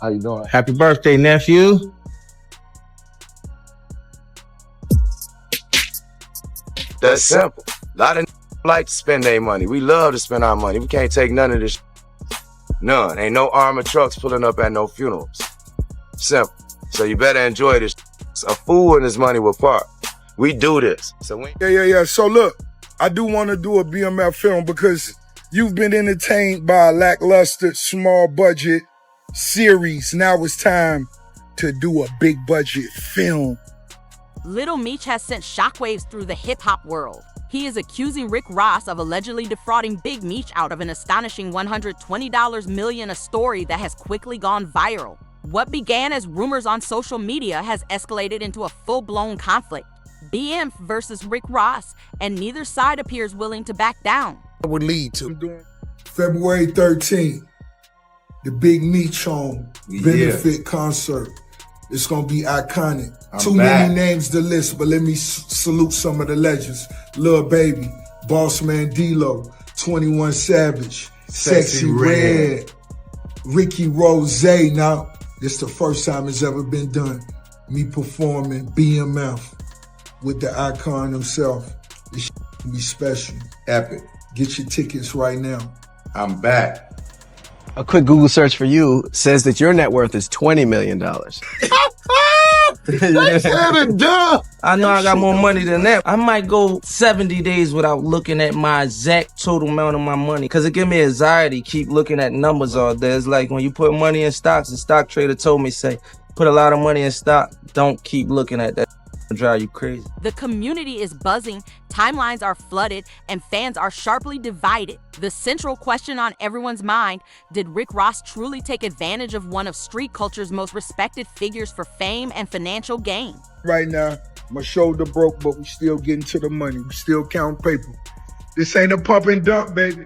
How you doing? Happy birthday, nephew. That's simple. A lot of like to spend their money. We love to spend our money. We can't take none of this. None. Ain't no armored trucks pulling up at no funerals. Simple. So you better enjoy this. A fool and his money will part. We do this. So Yeah. So look, I do want to do a BMF film because you've been entertained by a lackluster, small budget series. Now it's time to do a big budget film. Lil Meech has sent shockwaves through the hip-hop world. He is accusing Rick Ross of allegedly defrauding Big Meech out of an astonishing $120 million, a story that has quickly gone viral. What began as rumors on social media has escalated into a full-blown conflict. BM versus Rick Ross, and neither side appears willing to back down. Would lead to February 13th, the Big Meech benefit concert. It's gonna be iconic. Too many names to list, but let me salute some of the legends. Lil Baby, Boss Man D-Lo, 21 Savage, Sexy Red, Ricky Rose. Now, this the first time it's ever been done. Me performing BMF with the icon himself. This will be special. Epic. Get your tickets right now. I'm back. A quick Google search for you says that your net worth is $20 million. I know I got more money than that. I might go 70 days without looking at my exact total amount of my money because it gives me anxiety, keep looking at numbers all day. It's like when you put money in stocks, the stock trader told me, say, put a lot of money in stock, don't keep looking at that. Drive you crazy. The community is buzzing, timelines are flooded, and fans are sharply divided. The central question on everyone's mind, did Rick Ross truly take advantage of one of street culture's most respected figures for fame and financial gain? Right now, my shoulder broke, but we still getting to the money. We still count paper. This ain't a pump and dump, baby.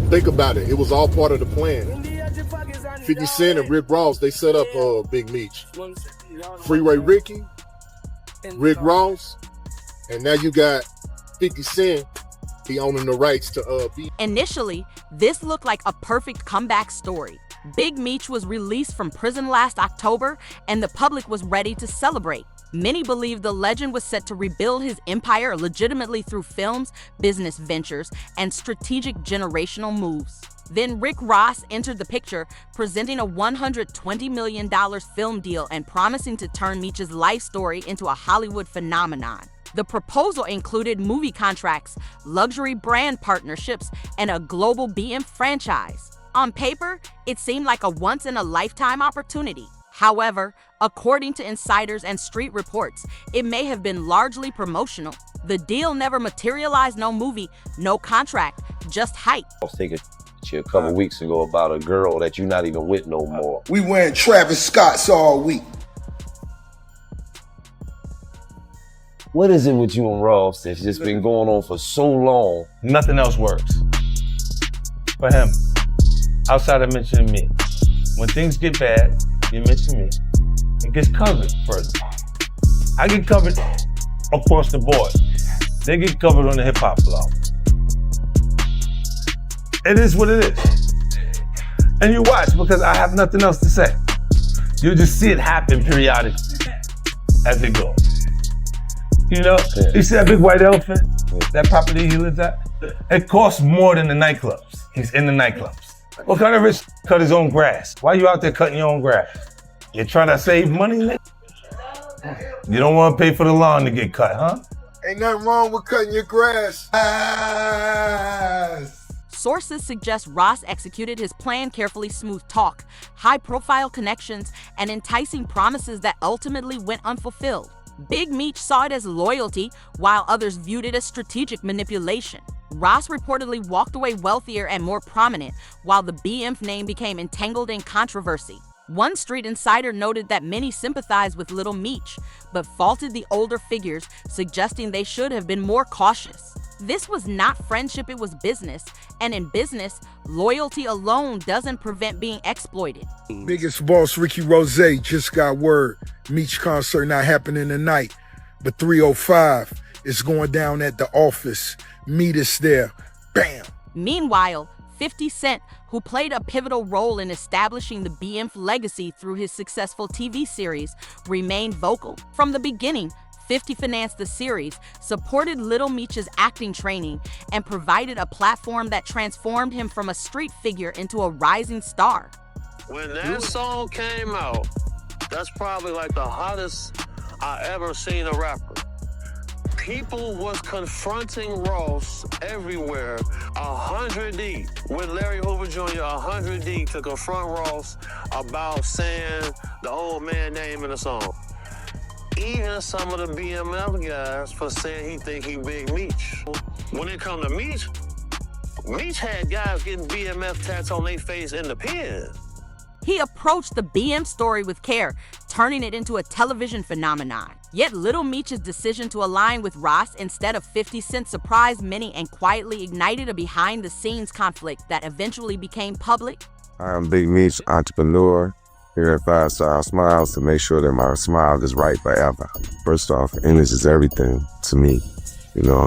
Think about it. It was all part of the plan. 50 Cent and Rick Ross, they set up Big Meech. Freeway Ricky, Rick Ross, and now you got 50 Cent. He owning the rights to be. Initially, this looked like a perfect comeback story. Big Meech was released from prison last October, and the public was ready to celebrate. Many believe the legend was set to rebuild his empire legitimately through films, business ventures, and strategic generational moves. Then Rick Ross entered the picture, presenting a $120 million film deal and promising to turn Meech's life story into a Hollywood phenomenon. The proposal included movie contracts, luxury brand partnerships, and a global BM franchise. On paper, it seemed like a once-in-a-lifetime opportunity. However, according to insiders and street reports, it may have been largely promotional. The deal never materialized, no movie, no contract, just hype. I was thinking a couple weeks ago about a girl that you're not even with no more. We wearing Travis Scott's all week. What is it with you and Ross that's just been going on for so long? Nothing else works for him outside of mentioning me. When things get bad, you mention me. It gets covered further. I get covered across the board. They get covered on the hip hop blog. It is what it is. And you watch because I have nothing else to say. You'll just see it happen periodically as it goes. You know, you see that big white elephant? That property he lives at? It costs more than the nightclubs. He's in the nightclubs. What kind of rich cut his own grass? Why you out there cutting your own grass? You're trying to save money, nigga? You don't want to pay for the lawn to get cut, huh? Ain't nothing wrong with cutting your grass. Sources suggest Ross executed his plan carefully, smooth talk, high-profile connections, and enticing promises that ultimately went unfulfilled. Big Meech saw it as loyalty, while others viewed it as strategic manipulation. Ross reportedly walked away wealthier and more prominent, while the BM name became entangled in controversy. One street insider noted that many sympathized with Lil Meech, but faulted the older figures, suggesting they should have been more cautious. This was not friendship, it was business, and in business, loyalty alone doesn't prevent being exploited. Biggest boss Ricky Rose just got word. Meech concert not happening tonight, but 305 is going down at the office. Meet us there. Bam! Meanwhile, 50 Cent, who played a pivotal role in establishing the BMF legacy through his successful TV series, remained vocal. From the beginning, 50 financed the series, supported Lil Meech's acting training, and provided a platform that transformed him from a street figure into a rising star. When that song came out, that's probably like the hottest I ever seen a rapper. People was confronting Ross everywhere, 100 deep, with Larry Hoover Jr. 100 deep to confront Ross about saying the old man name in the song. Even some of the BMF guys for saying he think he Big Meech. When it come to Meech, Meech had guys getting BMF tats on their face in the pen. He approached the BM story with care, turning it into a television phenomenon. Yet Lil Meech's decision to align with Ross instead of 50 Cent surprised many and quietly ignited a behind-the-scenes conflict that eventually became public. I'm Big Meech, entrepreneur, here at 5 Star Smiles to make sure that my smile is right forever. First off, English is everything to me,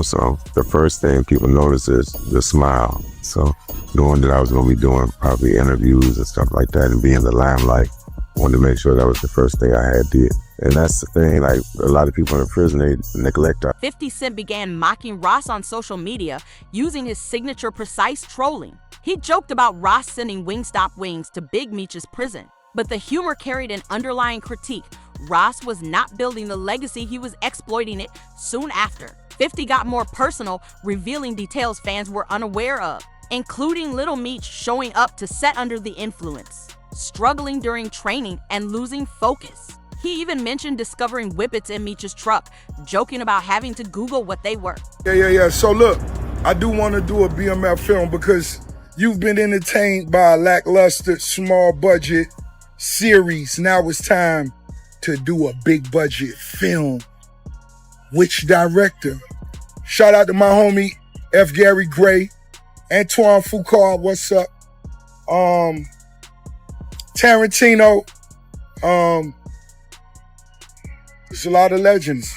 so the first thing people notice is the smile. So knowing that I was going to be doing probably interviews and stuff like that and be in the limelight, I wanted to make sure that was the first thing I had did. And that's the thing, like a lot of people in prison, they neglect that. 50 Cent began mocking Ross on social media using his signature precise trolling. He joked about Ross sending Wingstop wings to Big Meech's prison. But the humor carried an underlying critique. Ross was not building the legacy, he was exploiting it soon after. 50 got more personal, revealing details fans were unaware of, including Lil Meech showing up to set under the influence, struggling during training, and losing focus. He even mentioned discovering whippets in Meech's truck, joking about having to Google what they were. Yeah. So look, I do want to do a BMF film because you've been entertained by a lackluster, small budget series. Now it's time to do a big budget film. Which director? Shout out to my homie F. Gary Gray, Antoine Foucault, what's up? Tarantino. There's a lot of legends.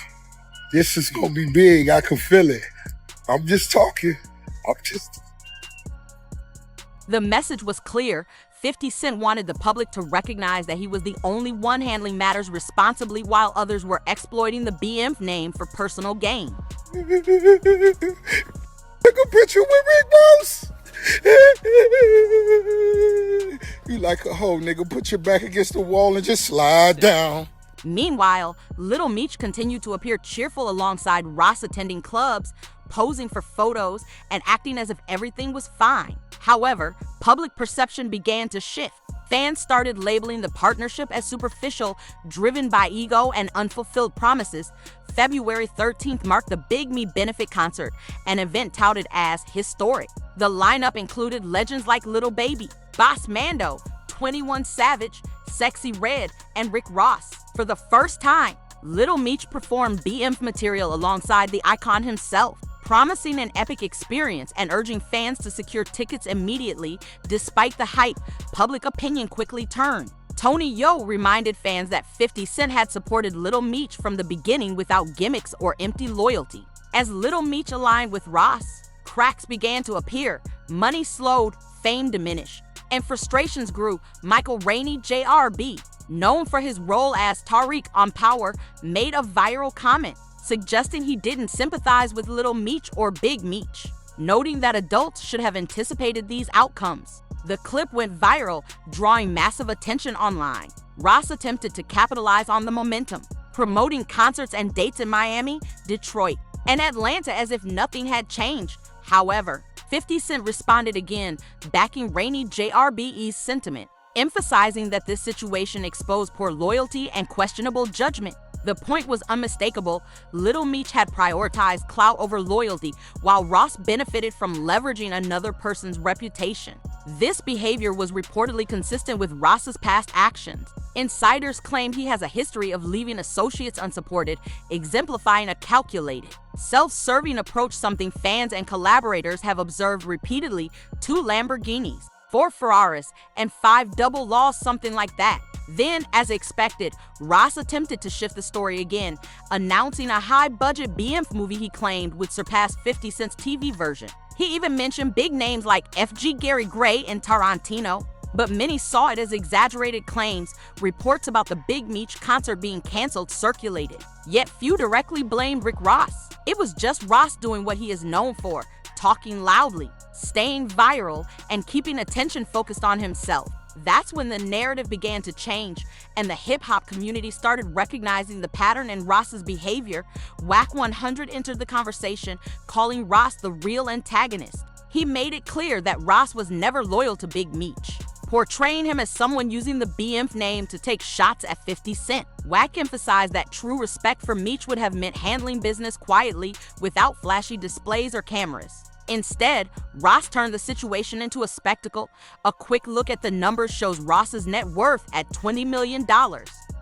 This is gonna be big. I can feel it. I'm just talking. The message was clear. 50 Cent wanted the public to recognize that he was the only one handling matters responsibly while others were exploiting the BMF name for personal gain. Take a picture with Rick Ross. You like a hoe, nigga. Put your back against the wall and just slide down. Meanwhile, Lil Meech continued to appear cheerful alongside Ross, attending clubs, posing for photos, and acting as if everything was fine. However, public perception began to shift. Fans started labeling the partnership as superficial, driven by ego and unfulfilled promises. February 13th marked the Big Meech benefit concert, an event touted as historic. The lineup included legends like Lil Baby, Boss Mando, 21 Savage, Sexy Red, and Rick Ross. For the first time, Lil Meech performed BMF material alongside the icon himself, promising an epic experience and urging fans to secure tickets immediately. Despite the hype, public opinion quickly turned. Tony Yo reminded fans that 50 Cent had supported Lil Meech from the beginning without gimmicks or empty loyalty. As Lil Meech aligned with Ross, cracks began to appear, money slowed, fame diminished, and frustrations grew. Michael Rainey JRB, known for his role as Tariq on Power, made a viral comment suggesting he didn't sympathize with Lil Meech or Big Meech, noting that adults should have anticipated these outcomes. The clip went viral, drawing massive attention online. Ross attempted to capitalize on the momentum, promoting concerts and dates in Miami, Detroit, and Atlanta as if nothing had changed. However, 50 Cent responded again, backing Rainey JRBE's sentiment, emphasizing that this situation exposed poor loyalty and questionable judgment. The point was unmistakable. Lil Meech had prioritized clout over loyalty, while Ross benefited from leveraging another person's reputation. This behavior was reportedly consistent with Ross's past actions. Insiders claim he has a history of leaving associates unsupported, exemplifying a calculated, self-serving approach, something fans and collaborators have observed repeatedly: 2 Lamborghinis, 4 Ferraris, and 5 double laws, something like that. Then, as expected, Ross attempted to shift the story again, announcing a high-budget BMF movie he claimed would surpass 50 Cent's TV version. He even mentioned big names like F.G. Gary Gray and Tarantino, but many saw it as exaggerated claims. Reports about the Big Meech concert being canceled circulated, yet few directly blamed Rick Ross. It was just Ross doing what he is known for: talking loudly, staying viral, and keeping attention focused on himself. That's when the narrative began to change, and the hip-hop community started recognizing the pattern in Ross's behavior. Wack 100 entered the conversation, calling Ross the real antagonist. He made it clear that Ross was never loyal to Big Meech, portraying him as someone using the BMF name to take shots at 50 Cent. Wack emphasized that true respect for Meech would have meant handling business quietly, without flashy displays or cameras. Instead, Ross turned the situation into a spectacle. A quick look at the numbers shows Ross's net worth at $20 million.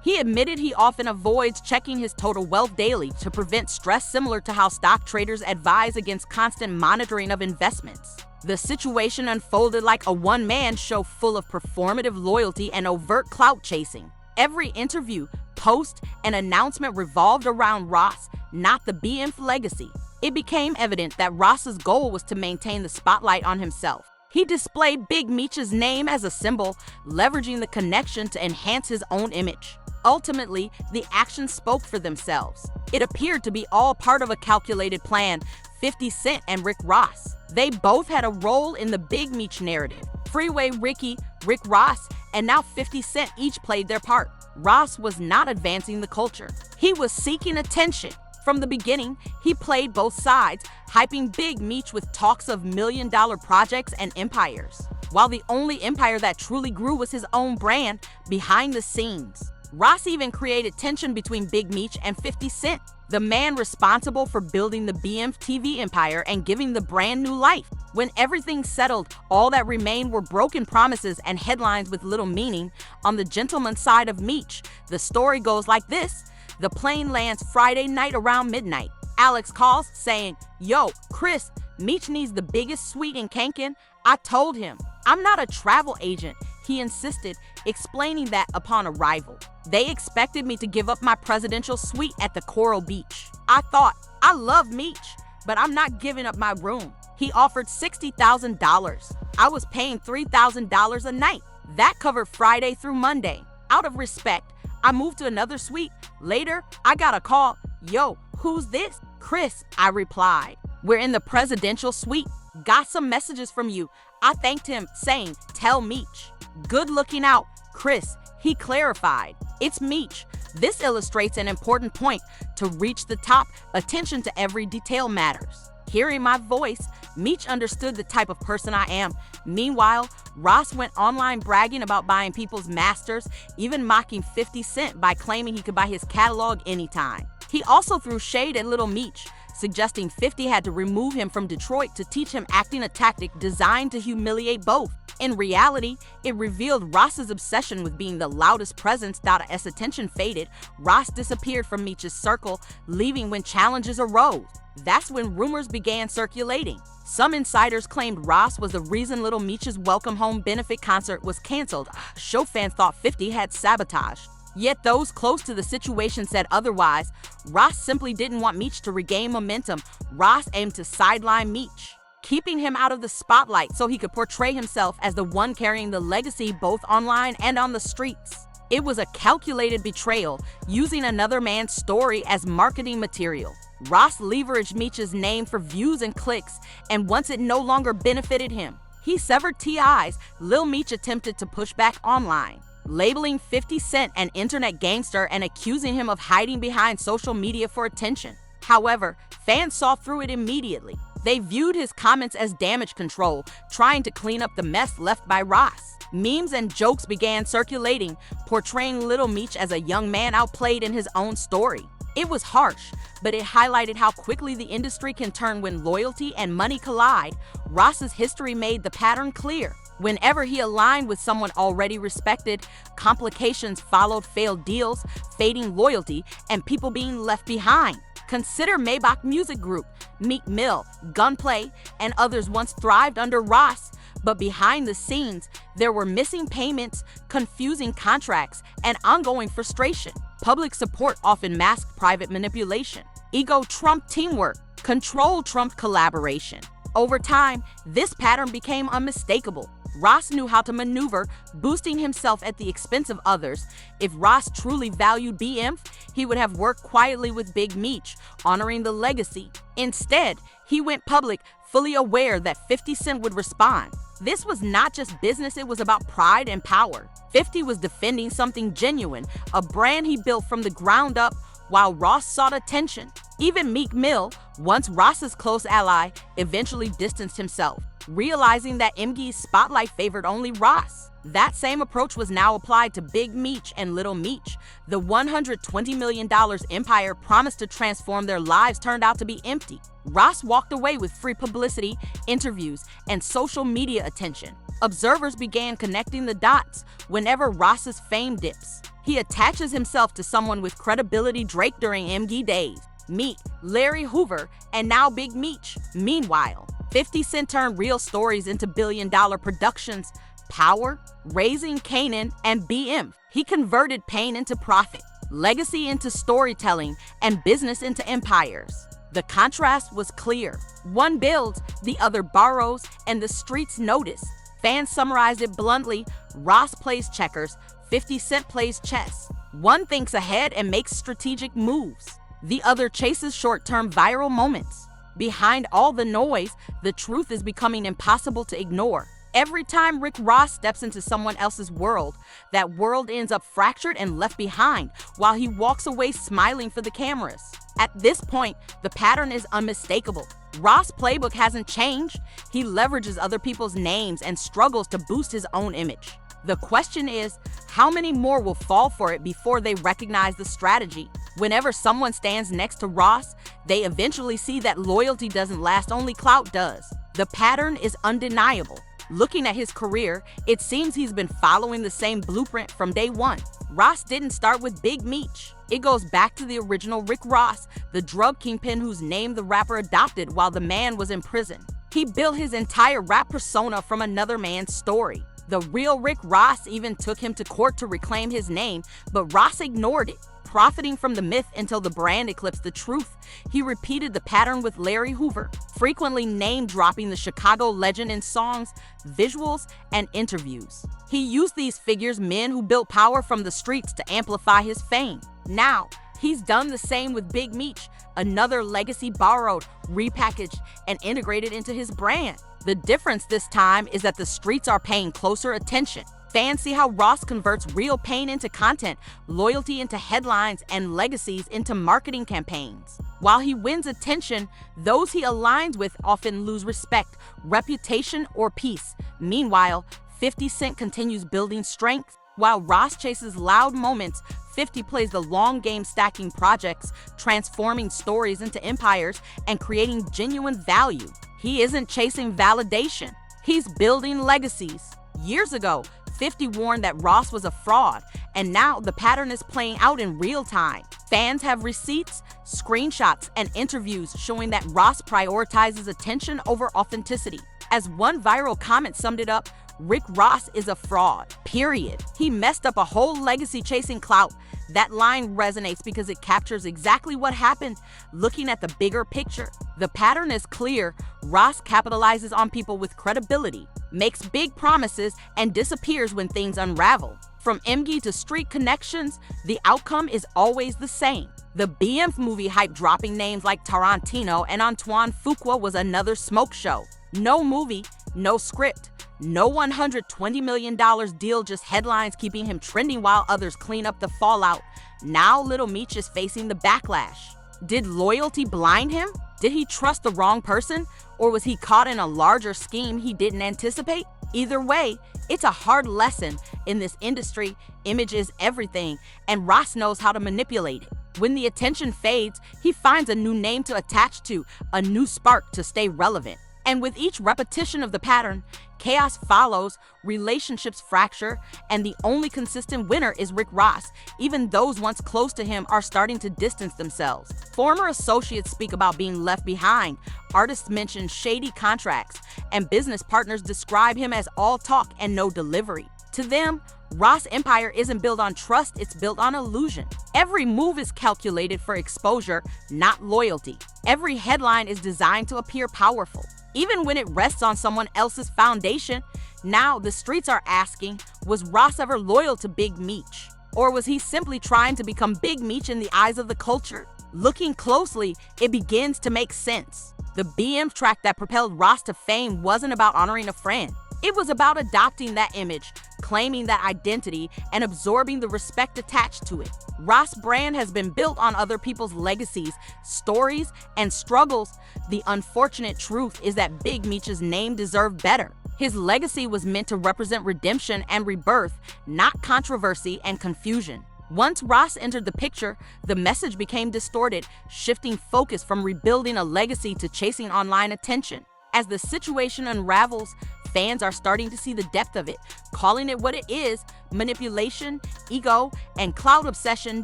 He admitted he often avoids checking his total wealth daily to prevent stress, similar to how stock traders advise against constant monitoring of investments. The situation unfolded like a one-man show, full of performative loyalty and overt clout chasing. Every interview, post, and announcement revolved around Ross, not the BMF legacy. It became evident that Ross's goal was to maintain the spotlight on himself. He displayed Big Meech's name as a symbol, leveraging the connection to enhance his own image. Ultimately, the actions spoke for themselves. It appeared to be all part of a calculated plan. 50 Cent and Rick Ross, they both had a role in the Big Meech narrative. Freeway Ricky, Rick Ross, and now 50 Cent each played their part. Ross was not advancing the culture. He was seeking attention. From the beginning, he played both sides, hyping Big Meech with talks of million-dollar projects and empires, while the only empire that truly grew was his own brand behind the scenes. Ross even created tension between Big Meech and 50 Cent, the man responsible for building the BMF TV empire and giving the brand new life. When everything settled, all that remained were broken promises and headlines with little meaning. On the gentleman's side of Meech, the story goes like this. The plane lands Friday night around midnight. Alex calls saying, "Yo, Chris, Meech needs the biggest suite in Kanken." I told him, "I'm not a travel agent," he insisted, explaining that upon arrival, they expected me to give up my presidential suite at the Coral Beach. I thought, I love Meech, but I'm not giving up my room. He offered $60,000. I was paying $3,000 a night. That covered Friday through Monday. Out of respect, I moved to another suite. Later, I got a call. "Yo, who's this?" "Chris," I replied. "We're in the presidential suite. Got some messages from you." I thanked him, saying, "Tell Meech." "Good looking out, Chris," he clarified. "It's Meech." This illustrates an important point. To reach the top, attention to every detail matters. Hearing my voice, Meech understood the type of person I am. Meanwhile, Ross went online bragging about buying people's masters, even mocking 50 Cent by claiming he could buy his catalog anytime. He also threw shade at Lil Meech, suggesting 50 had to remove him from Detroit to teach him acting, a tactic designed to humiliate both. In reality, it revealed Ross's obsession with being the loudest presence. As attention faded, Ross disappeared from Meech's circle, leaving when challenges arose. That's when rumors began circulating. Some insiders claimed Ross was the reason Lil Meech's Welcome Home benefit concert was canceled. Show fans thought 50 had sabotaged. Yet those close to the situation said otherwise. Ross simply didn't want Meech to regain momentum. Ross aimed to sideline Meech, keeping him out of the spotlight so he could portray himself as the one carrying the legacy both online and on the streets. It was a calculated betrayal, using another man's story as marketing material. Ross leveraged Meech's name for views and clicks, and once it no longer benefited him, he severed ties. Lil Meech attempted to push back online, labeling 50 Cent an internet gangster and accusing him of hiding behind social media for attention. However, fans saw through it immediately. They viewed his comments as damage control, trying to clean up the mess left by Ross. Memes and jokes began circulating, portraying Lil Meech as a young man outplayed in his own story. It was harsh, but it highlighted how quickly the industry can turn when loyalty and money collide. Ross's history made the pattern clear. Whenever he aligned with someone already respected, complications followed: failed deals, fading loyalty, and people being left behind. Consider Maybach Music Group, Meek Mill, Gunplay, and others once thrived under Ross, but behind the scenes, there were missing payments, confusing contracts, and ongoing frustration. Public support often masked private manipulation. Ego trumped teamwork, control trumped collaboration. Over time, this pattern became unmistakable. Ross knew how to maneuver, boosting himself at the expense of others. If Ross truly valued BM, he would have worked quietly with Big Meech, honoring the legacy. Instead, he went public, fully aware that 50 Cent would respond. This was not just business, it was about pride and power. 50 was defending something genuine, a brand he built from the ground up, while Ross sought attention. Even Meek Mill, once Ross's close ally, eventually distanced himself, realizing that MG's spotlight favored only Ross. That same approach was now applied to Big Meech and Lil Meech. The $120 million empire promised to transform their lives turned out to be empty. Ross walked away with free publicity, interviews, and social media attention. Observers began connecting the dots whenever Ross's fame dips. He attaches himself to someone with credibility: Drake during MG days, Meek, Larry Hoover, and now Big Meech. Meanwhile, 50 Cent turned real stories into billion-dollar productions: Power, Raising Kanan, and BM. He converted pain into profit, legacy into storytelling, and business into empires. The contrast was clear. One builds, the other borrows, and the streets notice. Fans summarized it bluntly: Ross plays checkers, 50 Cent plays chess. One thinks ahead and makes strategic moves. The other chases short-term viral moments. Behind all the noise, the truth is becoming impossible to ignore. Every time Rick Ross steps into someone else's world, that world ends up fractured and left behind, while he walks away smiling for the cameras. At this point, the pattern is unmistakable. Ross' playbook hasn't changed. He leverages other people's names and struggles to boost his own image. The question is, how many more will fall for it before they recognize the strategy? Whenever someone stands next to Ross, they eventually see that loyalty doesn't last, only clout does. The pattern is undeniable. Looking at his career, it seems he's been following the same blueprint from day one. Ross didn't start with Big Meech. It goes back to the original Rick Ross, the drug kingpin whose name the rapper adopted while the man was in prison. He built his entire rap persona from another man's story. The real Rick Ross even took him to court to reclaim his name, but Ross ignored it. Profiting from the myth until the brand eclipsed the truth, he repeated the pattern with Larry Hoover, frequently name-dropping the Chicago legend in songs, visuals, and interviews. He used these figures, men who built power from the streets, to amplify his fame. Now, he's done the same with Big Meech, another legacy borrowed, repackaged, and integrated into his brand. The difference this time is that the streets are paying closer attention. Fans see how Ross converts real pain into content, loyalty into headlines, and legacies into marketing campaigns. While he wins attention, those he aligns with often lose respect, reputation, or peace. Meanwhile, 50 Cent continues building strength. While Ross chases loud moments, 50 plays the long game, stacking projects, transforming stories into empires, and creating genuine value. He isn't chasing validation. He's building legacies. Years ago, 50 warned that Ross was a fraud, and now the pattern is playing out in real time. Fans have receipts, screenshots, and interviews showing that Ross prioritizes attention over authenticity. As one viral comment summed it up, Rick Ross is a fraud, period. He messed up a whole legacy chasing clout. That line resonates because it captures exactly what happened. Looking at the bigger picture, the pattern is clear. Ross capitalizes on people with credibility, makes big promises, and disappears when things unravel. From MG to street connections, the outcome is always the same. The BM movie hype dropping names like Tarantino and Antoine Fuqua was another smoke show. No movie, no script, no $120 million deal, just headlines keeping him trending while others clean up the fallout. Now Lil Meech is facing the backlash. Did loyalty blind him? Did he trust the wrong person? Or was he caught in a larger scheme he didn't anticipate? Either way, it's a hard lesson. In this industry, image is everything, and Ross knows how to manipulate it. When the attention fades, he finds a new name to attach to, a new spark to stay relevant. And with each repetition of the pattern, chaos follows, relationships fracture, and the only consistent winner is Rick Ross. Even those once close to him are starting to distance themselves. Former associates speak about being left behind, artists mention shady contracts, and business partners describe him as all talk and no delivery. To them, Ross' empire isn't built on trust, it's built on illusion. Every move is calculated for exposure, not loyalty. Every headline is designed to appear powerful, even when it rests on someone else's foundation. Now, the streets are asking, was Ross ever loyal to Big Meech? Or was he simply trying to become Big Meech in the eyes of the culture? Looking closely, it begins to make sense. The BM track that propelled Ross to fame wasn't about honoring a friend. It was about adopting that image, claiming that identity, and absorbing the respect attached to it. Ross' brand has been built on other people's legacies, stories, and struggles. The unfortunate truth is that Big Meech's name deserved better. His legacy was meant to represent redemption and rebirth, not controversy and confusion. Once Ross entered the picture, the message became distorted, shifting focus from rebuilding a legacy to chasing online attention. As the situation unravels, fans are starting to see the depth of it, calling it what it is: manipulation, ego, and cloud obsession.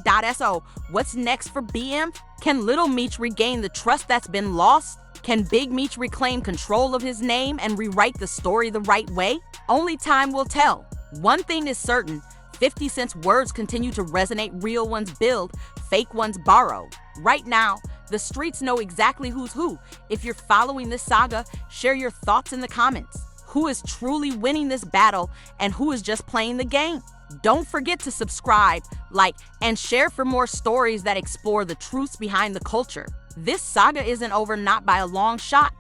So, what's next for BM? Can Lil Meech regain the trust that's been lost? Can Big Meech reclaim control of his name and rewrite the story the right way? Only time will tell. One thing is certain: 50 Cent's words continue to resonate. Real ones build, fake ones borrow. Right now, the streets know exactly who's who. If you're following this saga, share your thoughts in the comments. Who is truly winning this battle and who is just playing the game? Don't forget to subscribe, like, and share for more stories that explore the truths behind the culture. This saga isn't over, not by a long shot.